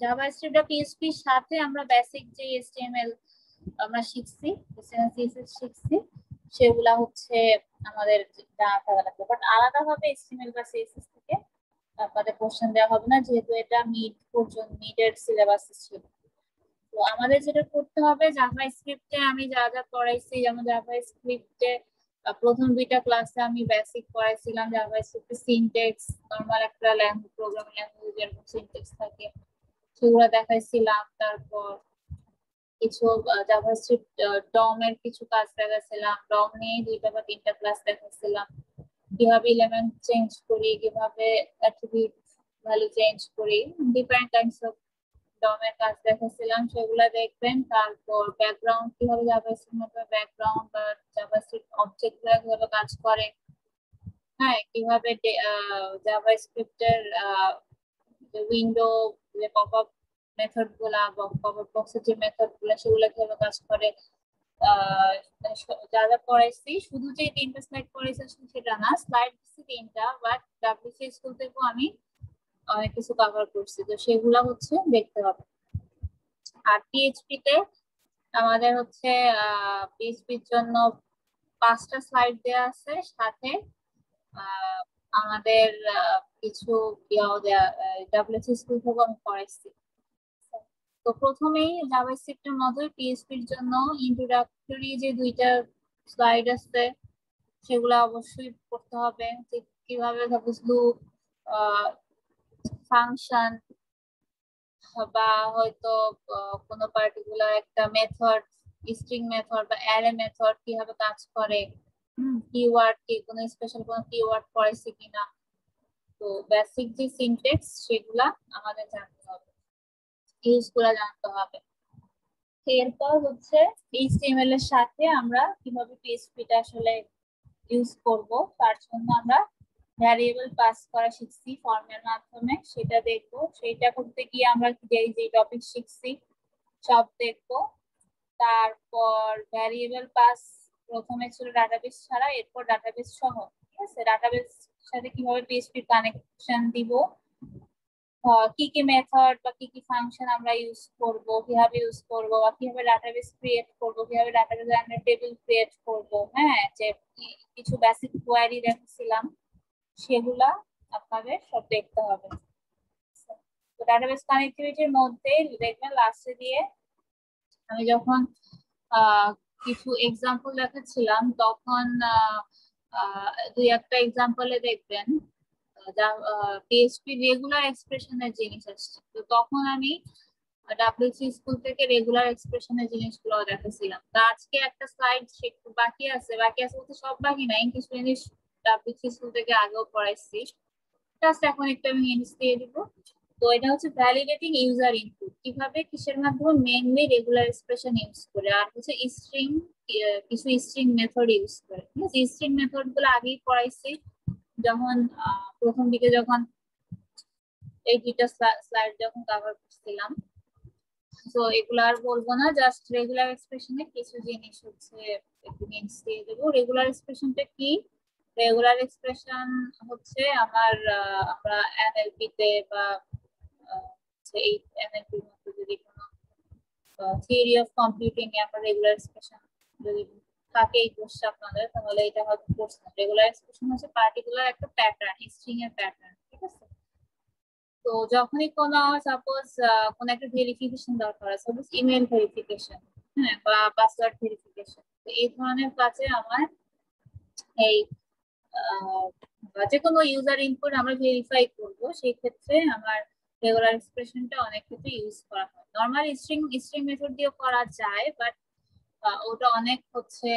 JavaScript আর PHP এর সাথে আমরা বেসিক যে এইচটিএমএল আমরা শিখছি, সিএসএস শিখছি, সেগুলা হচ্ছে আমাদের জানা থাকা লাগবে। বাট আলাদাভাবে এইচটিএমএল বা সিএসএস থেকে আপনাদের কোশ্চেন দেওয়া হবে না, যেহেতু এটা মিডের সিলেবাস ছিল। তো আমাদের যেটা করতে হবে, জাভাস্ক্রিপ্টে আমি যা যা পড়াইছি, যেমন জাভাস্ক্রিপ্টে প্রথম দুইটা ক্লাসে আমি বেসিক পড়াইছিলাম। জাভাস্ক্রিপ্টে সিনট্যাক্স, নরমাল একটা ল্যাঙ্গুয়েজ, প্রোগ্রামিং ল্যাঙ্গুয়েজ যেরকম সিনট্যাক্স থাকে সেগুলো দেখাইছিলাম। তারপর কিছু জাভাস্ক্রিপ্ট ডম এর কিছু কাজ দেখাইছিলাম। ডম নিয়ে দুইটা বা তিনটা ক্লাস দেখাইছিলাম। কিভাবে এলিমেন্ট চেঞ্জ করি, কিভাবে অ্যাট্রিবিউট ভ্যালু চেঞ্জ করি, ডিফারেন্ট টাইপস অফ ডমের কাজ দেখাচ্ছিলাম, সেগুলা দেখবেন। তারপর ব্যাকগ্রাউন্ড কিভাবে জাভাস্ক্রিপ্ট ব্যাকগ্রাউন্ড বা জাভাস্ক্রিপ্ট অবজেক্ট গুলা কিভাবে কাজ করে, হ্যাঁ, কিভাবে জাভাস্ক্রিপ্টের উইন্ডো যে পপ আপ মেথড গুলা বা পপ আপ বক্সের যে মেথড গুলা সেগুলা কিভাবে কাজ করে, যা যা পড়াইছি। শুধু যে তিনটা স্লাইড পড়াইছি সেটা না, স্লাইড দিচ্ছি তিনটা, বাট ডাব্লিউসি স্কুল থেকেও আমি অনেক কিছু কভার করছি, তো সেগুলা হচ্ছে দেখতে হবে। আর পিএইচপি তে আমাদের হচ্ছে পিএইচপির জন্য 5টা স্লাইড দেওয়া আছে, সাথে আমাদের কিছু ইয়াও দেওয়া, ডাব্লিউসি স্কুল থেকে আমি পড়াইছি। তো প্রথমেই জাভাস্ক্রিপ্টের মতোই পিএইচপির জন্য ইন্ট্রোডাক্টরি যে দুইটা স্লাইড আছে সেগুলো অবশ্যই পড়তে হবে, যে কিভাবে সাপোজ লুপ, ফাংশন, বা হয়তো কোনো পার্টিকুলার একটা মেথড, স্ট্রিং মেথড বা অ্যারে মেথড কিভাবে কাজ করে, কিওয়ার্ড কি কোনো স্পেশাল কোনো কিওয়ার্ড পড়াইছে কিনা। তো বেসিক যে সিনট্যাক্স সেগুলা আমাদের জানতে হবে, ইউজ গুলা জানতে হবে। এরপর হচ্ছে এইচটিএমএল এর সাথে আমরা কিভাবে পিএইচপিটা আসলে ইউজ করব, তার জন্য আমরা ভ্যারিয়েবল পাস করা শিখছি ফর্মের মাধ্যমে, সেটা দেখবো। সেটা করতে গিয়ে আমরা যে টপিক শিখছি সব দেখবো। তারপর ভ্যারিয়েবল পাস প্রথমে ছিল ডাটাবেস ছাড়া, এরপর ডাটাবেস সহ, ঠিক আছে। ডাটাবেস সাথে কিভাবে পিএইচপি কানেকশন দিব, কি কি মেথড বা কি কি ফাংশন আমরা ইউজ করব, কিভাবে ইউজ করব, বা কিভাবে ডাটাবেস ক্রিয়েট করব, কিভাবে ডাটাবেস আমরা টেবিল ক্রিয়েট করব, হ্যাঁ, যে কিছু বেসিক কোয়ারি দেখছিলাম সেগুলা আপনাদের সব দেখতে হবে। তো ডাটাবেস কানেক্টিভিটির মধ্যে দেখবেন লাস্টে দিয়ে আমি যখন কিছু এক্সাম্পল দেখাচ্ছিলাম তখন দুই একটা এক্সাম্পলে দেখবেন পিএইচপি রেগুলার এক্সপ্রেশনের জিনিস আসছে, তো তখন আমি ডাব্লিউসি স্কুল থেকে রেগুলার এক্সপ্রেশনের জিনিসগুলো দেখাচ্ছিলাম। তো আজকে একটা স্লাইড বাকি আছে, বলতে সব বাকি নাই, কিছু জিনিস ডাব্লিউসি স্কুল থেকে আগেও পড়াইছি, জাস্ট এখন একটু আমি হিন্টস দিয়ে দিব। তো এটা হচ্ছে ভ্যালিডেটিং ইউজার ইনপুট, কিভাবে কিসের মাধ্যমে, মেইনলি রেগুলার এক্সপ্রেশন ইউজ করে, আর হচ্ছে স্ট্রিং, কিছু স্ট্রিং মেথড ইউজ করে। ঠিক আছে, স্ট্রিং মেথড গুলো আগেই পড়াইছি যখন প্রথম দিকে যখন এই দুইটা স্লাইড যখন কভার করছিলাম। তো এগুলো আর বলবো না, জাস্ট রেগুলার এক্সপ্রেশনে কিছু জিনিস হচ্ছে একটু হিন্টস দিয়ে দেবো। রেগুলার এক্সপ্রেশনটা কি? রেগুলার এক্সপ্রেশন হচ্ছে আমরা এনএলপি তে বা এই এনএলপির মধ্যে যদি কোনো থিওরি অফ কম্পিউটিং এ আমরা রেগুলার এক্সপ্রেশন যদি থাকে এই কোর্সটা আপনাদের, তাহলে এটা হয়তো কোর্স না। রেগুলার এক্সপ্রেশন হচ্ছে পার্টিকুলার একটা প্যাটার্ন, স্ট্রিং এর প্যাটার্ন, ঠিক আছে। তো যখনই কোনো সাপোজ কোন একটা ভেরিফিকেশন দরকার আছে, সাপোজ ইমেল ভেরিফিকেশন, হ্যাঁ, বা পাসওয়ার্ড ভেরিফিকেশন, তো এই ধরনের কাজে আমার এই যে কোনো ইউজার ইনপুট আমরা ভেরিফাই করব, সেই ক্ষেত্রে আমার রেগুলার এক্সপ্রেশনটা অনেক ক্ষেত্রে ইউজ করা হয়। নরমাল স্ট্রিং মেথড দিয়ে করা যায়, বাট ওটা অনেক হচ্ছে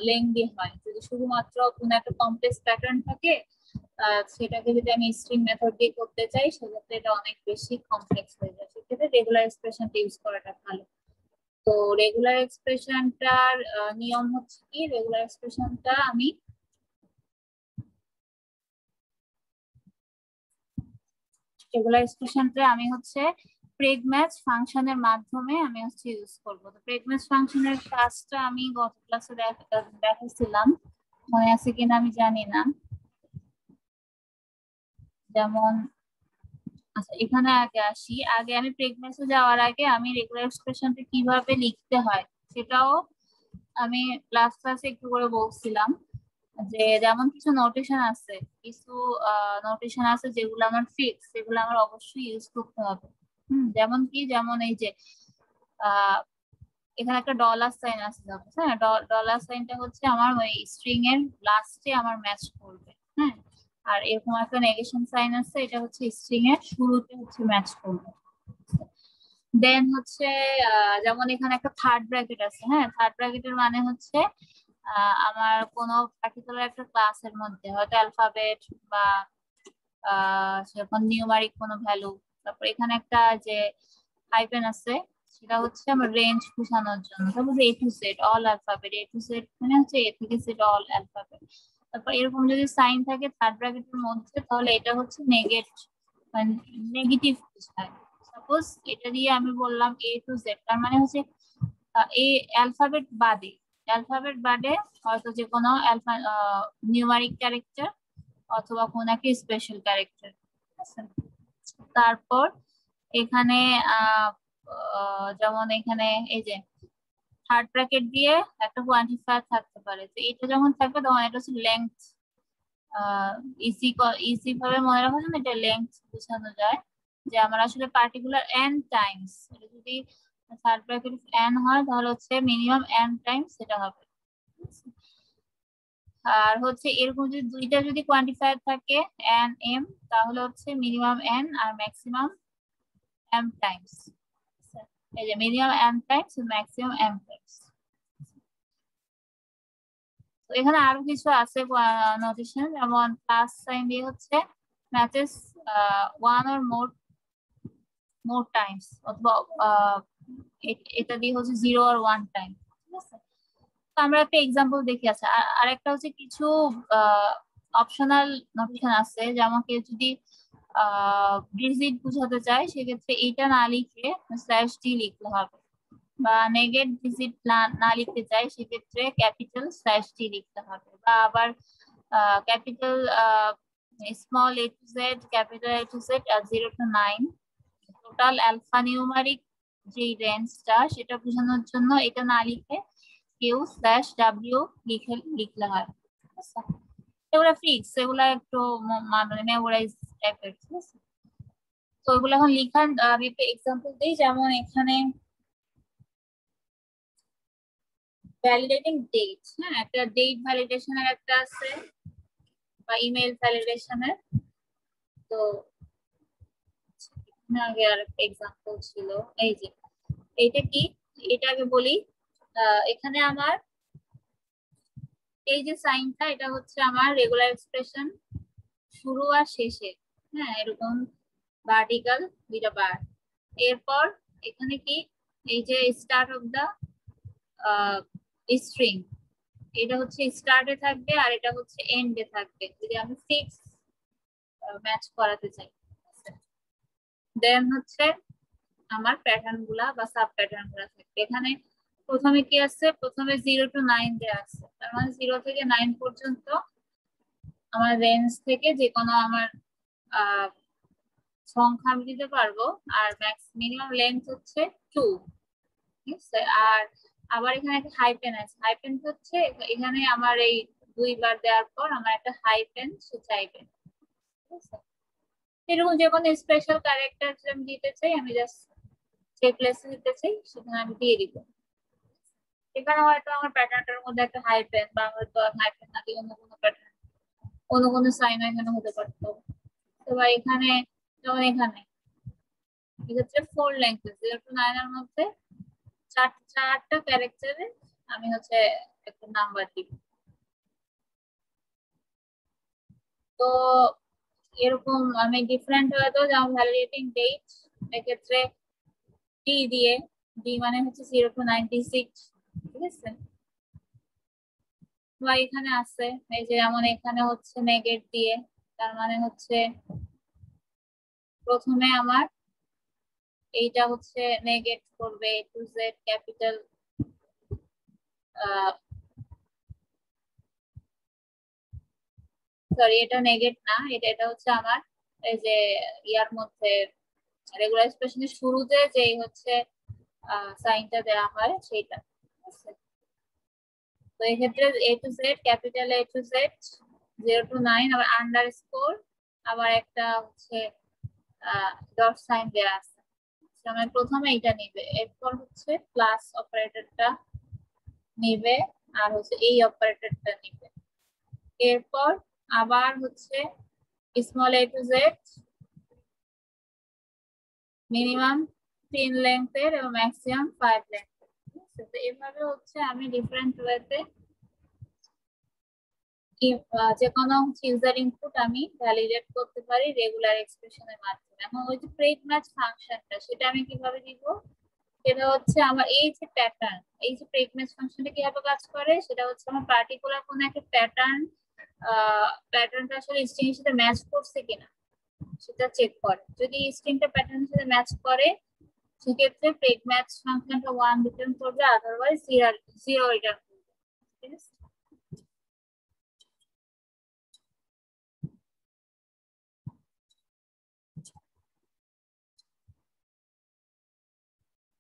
লেংদি হয়। যদি শুধুমাত্র কোনো একটা কমপ্লেক্স প্যাটার্ন থাকে, সেটাকে যদি আমি স্ট্রিং মেথড দিয়ে করতে চাই, সেক্ষেত্রে এটা অনেক বেশি কমপ্লেক্স হয়ে যায়। সেক্ষেত্রে রেগুলার এক্সপ্রেশনটা ইউজ করাটা ভালো। তো রেগুলার এক্সপ্রেশনটার নিয়ম হচ্ছে কি, রেগুলার এক্সপ্রেশনটা আমি হচ্ছে প্রেগ ম্যাচ ফাংশনের মাধ্যমে আমি হচ্ছে ইউজ করব। তো প্রেগ ম্যাচ ফাংশনের কাজটা আমি গত ক্লাসে দেখাচ্ছিলাম, মনে আছে কিনা আমি জানি না। যেমন আচ্ছা এখানে আগে আসি, আগে আমি প্রেগনেন্সি যাওয়ার আগে আমি রেগুলার এক্সপ্রেশনটা কিভাবে লিখতে হয় সেটাও আমি লাস্ট ক্লাসে একটু করে বলছিলাম। যে যেমন কিছু নোটেশন আছে, কিছু নোটেশন আছে যেগুলো আমার ফিক্স, সেগুলো আমার অবশ্যই ইউজ করতে হবে। যেমন কি, যেমন এই যে আহ এখানে একটা ডলার সাইন আছে, হ্যাঁ ডলার সাইনটা হচ্ছে আমার ওই স্ট্রিং এর লাস্টে আমার ম্যাচ করবে। হ্যাঁ, আর এরকম একটা নেগেশন সাইন আছে, এটা হচ্ছে স্ট্রিং এর শুরুতে হচ্ছে ম্যাচ করবে। দেন হচ্ছে যেমন এখানে একটা থার্ড ব্র্যাকেট আছে। হ্যাঁ, থার্ড ব্র্যাকেটের মানে হচ্ছে আমার কোনো পার্টিকুলার একটা ক্লাসের মধ্যে হয়তো অ্যালফাবেট বা সেরকম নিউমারিক কোনো ভ্যালু, তারপর এখানে একটা যে হাইফেন আছে সেটা হচ্ছে আমার রেঞ্জ বোঝানোর জন্য। তারপর এ to Z all alphabet, A to Z মানে হচ্ছে এ থেকে জেড অল অ্যালফাবেট। তারপর এরকম যদি সাইন থাকে থার্ড ব্র্যাকেটের মধ্যে, তাহলে এটা হচ্ছে মানে নেগেটিভ বোঝায়। সাপোজ এটা দিয়ে আমি বললাম এ টু জেড, তার মানে হচ্ছে এই অ্যালফাবেট বাদে হয়তো যে কোনো নিউমারিক ক্যারেক্টার অথবা কোন একটা স্পেশাল ক্যারেক্টার। তারপর এখানে আহ যেমন এখানে এই যে থার্ড ব্র্যাকেট দিয়ে একটা কোয়ান্টিফায়ার থাকতে পারে, তো এটা যখন থাকবে তখন এটা হচ্ছে লেংথ। ইজি ইজি ভাবে মনে রাখার জন্য এটা লেংথ বোঝানো যায়, যে আমার আসলে পার্টিকুলার এন টাইমস, এটা যদি থার্ড ব্র্যাকেট এন হয় তাহলে হচ্ছে মিনিমাম এন টাইমস সেটা হবে। আর হচ্ছে এরকম যদি দুইটা যদি কোয়ান্টিফায়ার থাকে এন এম, তাহলে হচ্ছে মিনিমাম এন আর ম্যাক্সিমাম এম টাইমস। এই যে minimum M times maximum M times. তো এখানে আরো কিছু আছে নোটেশন, যেমন প্লাস সাইন দিয়ে হচ্ছে matches one or more Times, অথবা এটা দিয়ে হচ্ছে জিরো আর ওয়ান টাইম। ঠিক আছে, তো আমরা একটা এক্সাম্পল দেখি। আছে আর একটা হচ্ছে কিছু অপশনাল নোটেশন আছে, যেমন কেউ যদি ডিজিট বুঝাতে চায় সেক্ষেত্রে এইটা না লিখে স্ল্যাশ ডি লিখতে হবে, বা নেগেট ডিজিট না লিখতে চাই সেক্ষেত্রে ক্যাপিটাল স্ল্যাশ ডি লিখতে হবে, বা আবার capital small A to Z, capital A to Z 0 to 9 total alphanumeric যে রেঞ্জটা সেটা বোঝানোর জন্য এটা না লিখে কিউ স্ল্যাশ ডাব্লিউ লিখলে হয়। এগুলা ফিক্স, এগুলা একটু মানে মেমোরাইজ টাইপের। ঠিক আছে, তো এগুলো এখন লিখান আমি একটা এক্সাম্পল দিই। যেমন এখানে ভ্যালিডেটিং ডেট, হ্যাঁ একটা ডেট ভ্যালিডেশনের একটা আছে, বা ইমেল ভ্যালিডেশনের। তো আগে আর একটা এক্সাম্পল ছিল, এই যে এইটা কি, এটা আগে বলি। এখানে আমার এই যে সাইনটা, এটা হচ্ছে আমার রেগুলার এক্সপ্রেশন শুরু আর শেষে। হ্যাঁ, এরকম ভার্টিক্যাল দুইটা বার। এরপর এখানে কি, এই যে স্টার্ট অফ দা স্ট্রিং, এটা হচ্ছে স্টার্টে থাকবে আর এটা হচ্ছে এন্ডে থাকবে যদি আমি ফিক্স ম্যাচ করাতে চাই। দেন হচ্ছে আমার প্যাটার্ন গুলা বা সাব প্যাটার্ন গুলা থাকবে। এখানে প্রথমে কি আছে, প্রথমে 0 to 9 দেওয়া আছে, তার মানে 0 থেকে 9 পর্যন্ত আমার রেঞ্জ থেকে যে কোনো আমার সংখ্যা আমি দিতে পারবো। আর ম্যাক্স মিনিমাম লেন্থ হচ্ছে 2। ঠিক আছে, আর আবার এখানে একটা হাইপেন আছে। হাইপেন হচ্ছে এখানে আমার এই দুইবার দেওয়ার পর আমার একটা হাইপেন সে চাইবে। ঠিক আছে, এরকম যে কোনো স্পেশাল ক্যারেক্টার আমি দিতে চাই, আমি জাস্ট যে প্লেসে দিতে চাই সেখানে আমি দিয়ে দিব। এখানে হয়তো আমার প্যাটার্নটার মধ্যে একটা হাইপেন, বা হয়তো হাইপেন না দিয়ে অন্য কোনো প্যাটার্ন, অন্য কোনো সাইন এখানে হতে পারতো। তো বা এখানে যেমন এখানে এক্ষেত্রে 4 লেংথ 0 to 9 এর মধ্যে চারটা ক্যারেক্টারে আমি হচ্ছে একটা নাম্বার দিব। তো এরকম আমি ডিফারেন্ট হয়তো, যেমন ভ্যালিডেটিং ডেট এক্ষেত্রে ডি দিয়ে, ডি মানে হচ্ছে 0 to 96। ঠিক আছে, বা এখানে আছে এই যে যেমন এখানে হচ্ছে নেগেট দিয়ে, তার মানে হচ্ছে প্রথমে আমার এইটা হচ্ছে নেগেট করবে এ টু জেড ক্যাপিটাল, সরি এটা নেগেট না, এটা হচ্ছে আমার এই যে ইয়ার মধ্যে রেগুলার এক্সপ্রেশনের শুরুতে যেই হচ্ছে সাইনটা দেওয়া হয় সেইটা। তো এই ক্ষেত্রে A to Z, capital A to Z 0 to 9, আবার আন্ডারস্কোর, আবার একটা হচ্ছে ডট সাইন দেওয়া আছে। মানে প্রথমে এটা নিবে, এরপর হচ্ছে প্লাস অপারেটরটা নিবে, আর হচ্ছে এই অপারেটরটা নিবে। এরপর আবার হচ্ছে small A to Z minimum 3 লেন্থের এবং ম্যাক্সিমাম 5 লেন্থের। তো এভাবে হচ্ছে আমি ডিফারেন্ট ওয়েতে যে কোনো ইউজার ইনপুট আমি ভ্যালিডেট করতে পারি রেগুলার এক্সপ্রেশনের মাধ্যমে। এখন ওই যে প্রেগ ম্যাচ ফাংশনটা, সেটা আমি কিভাবে দিব? সেটা হচ্ছে আমার এই যে প্যাটার্ন, এই যে প্রেগ ম্যাচ ফাংশনটা কিভাবে কাজ করে, সেটা হচ্ছে আমার পার্টিকুলার কোন একটা প্যাটার্নটা আসলে স্ট্রিং এর সাথে ম্যাচ করছে কিনা সেটা চেক করে। যদি স্ট্রিংটা প্যাটার্নের সাথে ম্যাচ করে সেক্ষেত্রে প্রেগ ম্যাচ ফাংশনটা 1 রিটার্ন করবে, আদারওয়াইজ 0 রিটার্ন করবে। ঠিক আছে?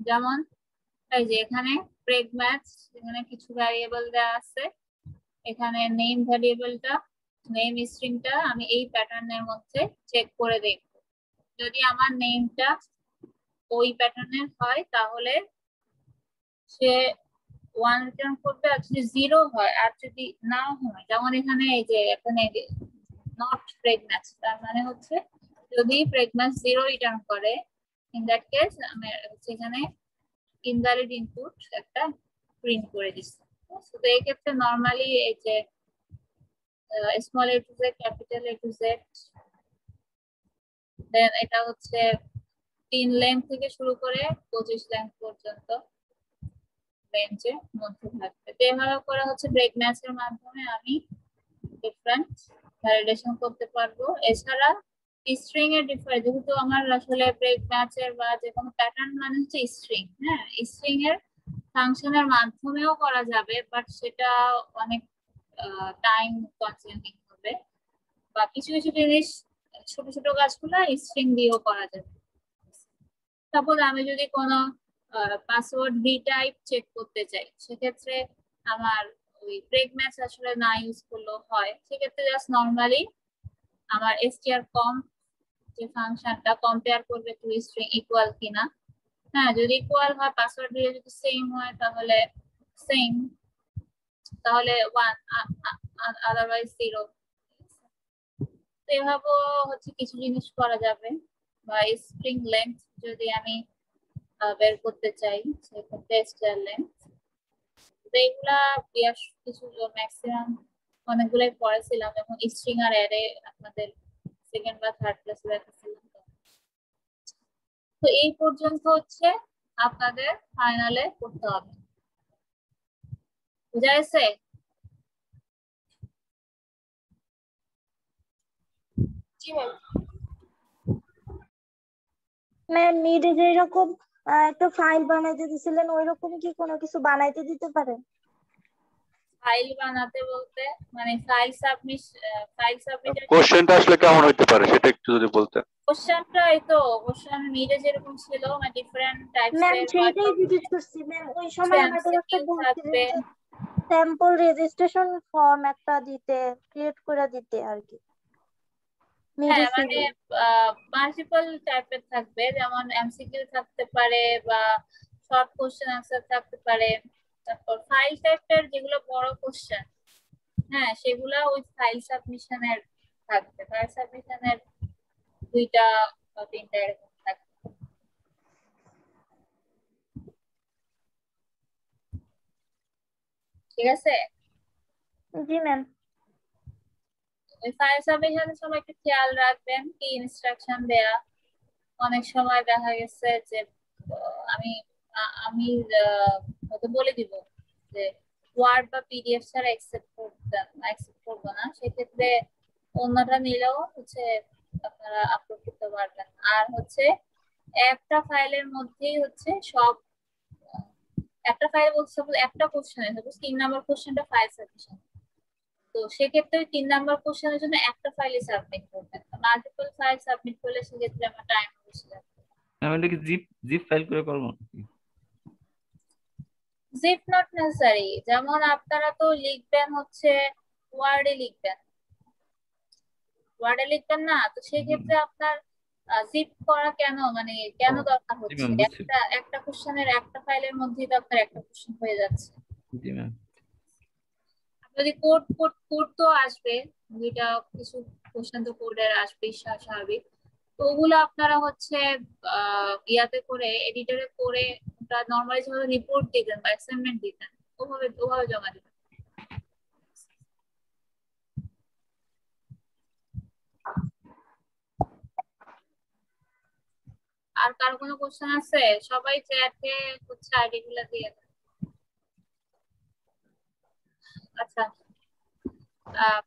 যেমন এই যে এখানে প্রেগ ম্যাচ, এখানে কিছু ভ্যারিয়েবল দেওয়া আছে, এখানে নেম ভ্যারিয়েবলটা, নেম স্ট্রিংটা আমি এই প্যাটার্নের মধ্যে চেক করে দেখব। যদি আমার নেমটা ওই প্যাটার্নের হয় তাহলে সে 1 রিটার্ন করবে, আর যদি 0 হয়, আর যদি না হয়, যেমন এখানে এই যে এখানে নট প্রেগ ম্যাচ, তার মানে হচ্ছে যদি প্রেগ ম্যাচ 0 রিটার্ন করে, ইন দ্যাট কেস আমি এখানে ইনভ্যালিড ইনপুট একটা প্রিন্ট করে দিচ্ছি। তো এই ক্ষেত্রে নরমালি এই যে small A to Z, capital A to Z, then এটা হচ্ছে 3 লেন্থ থেকে শুরু করে 25 লেন্থ পর্যন্ত রেঞ্জের মধ্যে থাকবে। তো এভাবে করে হচ্ছে ব্রেক ম্যাচের মাধ্যমে আমি ডিফারেন্ট ভ্যালিডেশন করতে পারবো। এছাড়া স্ট্রিং এর যেহেতু আমার আসলে ব্রেক ম্যাচের বা যে কোনো প্যাটার্ন মানে হচ্ছে স্ট্রিং, হ্যাঁ, স্ট্রিং এর ফাংশনের মাধ্যমেও করা যাবে, বাট সেটা অনেক টাইম কনজিউমিং হবে। বা কিছু কিছু জিনিস, ছোট ছোট কাজগুলো স্ট্রিং দিয়েও করা যাবে। সাপোজ আমি যদি কোনো পাসওয়ার্ড ভি টাইপ চেক করতে চাই, সেক্ষেত্রে আমার ওই ব্রেক ম্যাচ আসলে না ইউজ করলেও হয়। সেক্ষেত্রে জাস্ট নর্মালি আমার strcomp যে ফাংশনটা কম্পেয়ার করবে টু স্ট্রিং ইকুয়াল কিনা। হ্যাঁ, যদি ইকুয়াল হয়, পাসওয়ার্ড ভি যদি সেম হয় তাহলে সেম, তাহলে 1, আদারওয়াইজ 0। এভাবে হচ্ছে কিছু জিনিস করা যাবে। বা স্ট্রিং লেন্থ যদি আমি বের করতে চাই, সেক্ষেত্রে স্ট্রিং লেন্থ, এগুলা কিছু ম্যাক্সিমাম অনেকগুলাই পড়েছিলাম, এবং স্ট্রিং আর অ্যারে আপনাদের সেকেন্ড বা থার্ড ক্লাসে দেখাছিলাম। তো এই পর্যন্ত হচ্ছে আপনাদের ফাইনালে করতে হবে। বুঝা গেছে? ম্যাম মিডে যেরকম একটা ফাইল বানাইতে দিছিলেন, ওইরকম কি কোনো কিছু বানাইতে দিতে পারেন? ফাইল বানাতে বলতে মানে ফাইল সাবমিট কোশ্চেনটা আসলে কেমন হইতে পারে সেটা একটু যদি বলতেন। কোশ্চেনটা এই তো কোশ্চেন মিডে যেরকম ছিল, মানে ডিফারেন্ট টাইপস ম্যাম এর সেইটাই হয়তো জিজ্ঞেস করছি ম্যাম। ওই সময় আমাদের একটা এমসিকিউ বলছিলেন থাকবে। যে স্যাম্পল রেজিস্ট্রেশন ফর্ম একটা দিতে, ক্রিয়েট করে দিতে আর কি। মিডে হ্যাঁ, ছিল। মানে মাল্টিপল টাইপের থাকবে, যেমন এমসিকিউ থাকতে পারে বা শর্ট কোশ্চেন আনসার থাকতে পারে। তারপর ফাইল টাইপের যেগুলো বড় কোশ্চেন, হ্যাঁ, সেগুলা ওই ফাইল সাবমিশনের থাকবে। ফাইল সাবমিশনের 2টা বা 3টা এরকম থাকবে। ঠিক আছে? জি ম্যাম। ওই ফাইল সাবমিশনের সময় একটু খেয়াল রাখবেন কি ইনস্ট্রাকশন দেয়া। অনেক সময় দেখা গেছে যে আমি আমি হয়তো বলে দিব যে ওয়ার্ড বা পিডিএফ ছাড়া অ্যাকসেপ্ট করবো না, সেক্ষেত্রে অন্যটা নিলেও হচ্ছে আপনারা আপলোড করতে পারবেন। আর হচ্ছে একটা ফাইলের মধ্যেই হচ্ছে সব, একটা ফাইল বলতে সাপোজ একটা কোশ্চেন, সাপোজ 3 নাম্বার কোশ্চেনটা ফাইল সাবমিশন, তো সেক্ষেত্রে 3 নাম্বার কোশ্চেনের জন্য একটা ফাইলে সাবমিট করবেন। মাল্টিপল ফাইল সাবমিট করলে সেক্ষেত্রে আমার টাইম বেশি লাগে। আমি এটা কি জিপ ফাইল করে করবো? জিপ নট নেসেসারি, যেমন আপনারা তো লিখবেন হচ্ছে ওয়ার্ডে লিখবেন, না, তো সেক্ষেত্রে আপনার জিপ করা কেন, মানে কেন দরকার হচ্ছে? ম্যাম বুঝছি। একটা কোশ্চেনের একটা ফাইলের মধ্যেই তো আপনার একটা কোশ্চেন হয়ে যাচ্ছে। জি ম্যাম। যদি কোড তো আসবে, দুইটা কিছু কোশ্চেন তো কোডের আসবে স্বাভাবিক, তো ওগুলো আপনারা হচ্ছে ইয়াতে করে এডিটরে করে ওটা নরমালি যেভাবে রিপোর্ট দিতেন বা অ্যাসাইনমেন্ট দিতেন ওভাবে জমা দিবেন। আর কার কোনো কোশ্চেন আছে? সবাই চ্যাটে হচ্ছে আইডি গুলো দিয়ে দেন। আচ্ছা,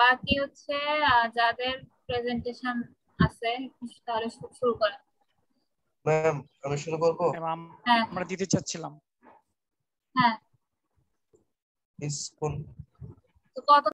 বাকি হচ্ছে যাদের প্রেজেন্টেশন আছে তাহলে শুরু করেন। ম্যাম আমি শুরু করব? হ্যাঁ আমরা দিতে চাচ্ছিলাম। হ্যাঁ, প্লিজ কোন তো কত